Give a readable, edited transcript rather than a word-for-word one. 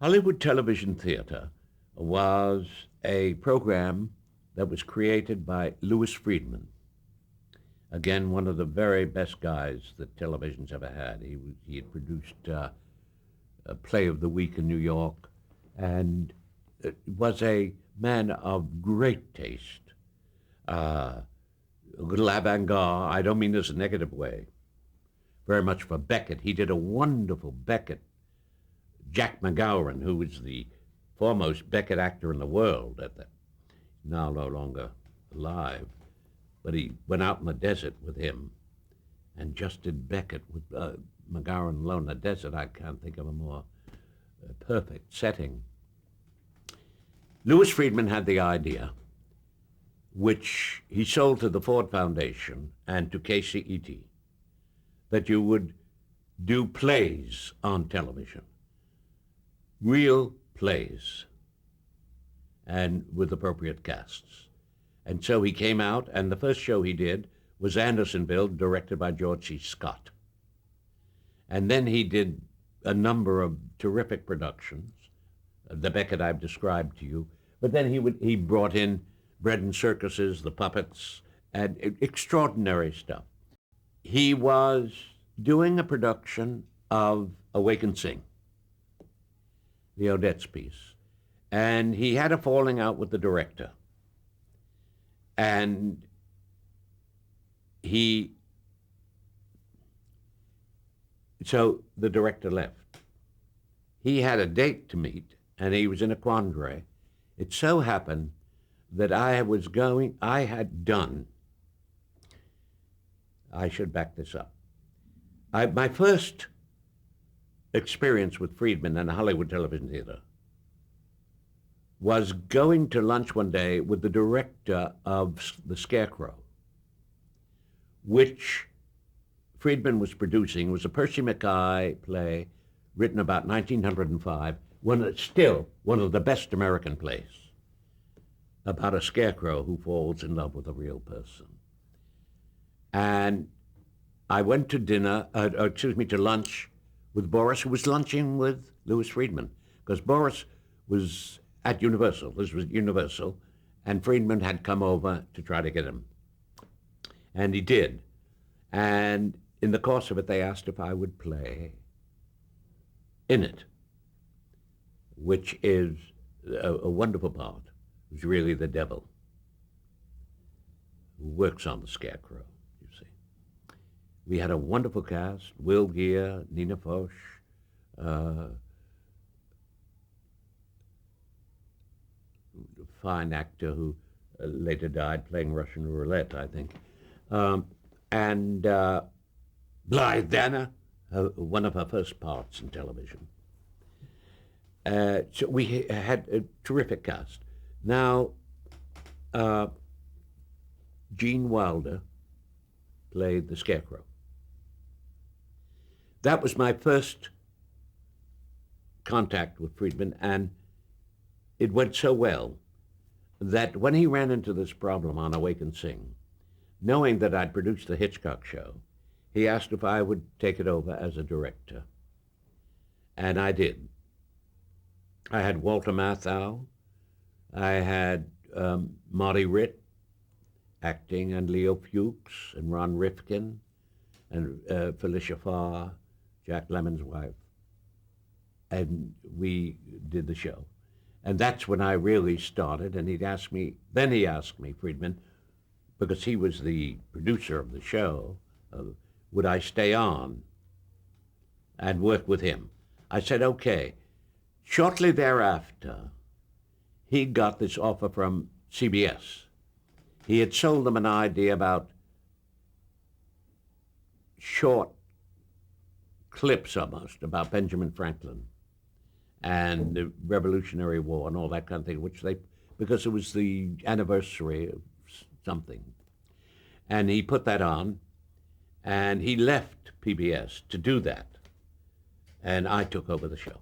Hollywood Television Theater was a program that was created by Louis Friedman. Again, one of the very best guys that television's ever had. He had produced a play of the week in New York, and was a man of great taste. A little avant-garde. I don't mean this in a negative way. Very much for Beckett. He did a wonderful Beckett. Jack McGowan, who was the foremost Beckett actor in the world at that, now no longer alive, but he went out in the desert with him and just did Beckett with McGowan alone in the desert. I can't think of a more perfect setting. Louis Friedman had the idea, which he sold to the Ford Foundation and to KCET, that you would do plays on television, real plays, and with appropriate casts. And so he came out, and the first show he did was Andersonville, directed by George C. Scott. And then he did a number of terrific productions, the Beckett I've described to you. But then he brought in Bread and Circuses, the puppets, and extraordinary stuff. He was doing a production of Awake and Sing, the Odette's piece, and he had a falling out with the director. And so the director left. He had a date to meet, and he was in a quandary. It so happened that I should back this up. My first experience with Friedman and Hollywood Television Theater was going to lunch one day with the director of The Scarecrow, which Friedman was producing. It was a Percy Mackay play written about 1905, still one of the best American plays, about a scarecrow who falls in love with a real person. And I went to to lunch with Boris, who was lunching with Louis Friedman, because Boris was at Universal. This was Universal, and Friedman had come over to try to get him. And he did. And in the course of it, they asked if I would play in it, which is a wonderful part. It was really the devil who works on the scarecrow, you see. We had a wonderful cast: Will Geer, Nina Foch, fine actor who later died playing Russian roulette, I think. And Blythe Danner, one of her first parts in television. So we had a terrific cast. Now, Gene Wilder played the Scarecrow. That was my first contact with Friedman, and it went so well that when he ran into this problem on Awake and Sing, knowing that I'd produced the Hitchcock show, he asked if I would take it over as a director. And I did. I had Walter Matthau, I had Marty Ritt acting, and Leo Fuchs, and Ron Rifkin, and Felicia Farr, Jack Lemmon's wife. And we did the show. And that's when I really started, and he asked me, Friedman, because he was the producer of the show, would I stay on and work with him? I said, okay. Shortly thereafter, he got this offer from CBS. He had sold them an idea about short clips almost about Benjamin Franklin and the Revolutionary War and all that kind of thing, because it was the anniversary of something. And he put that on, and he left PBS to do that. And I took over the show.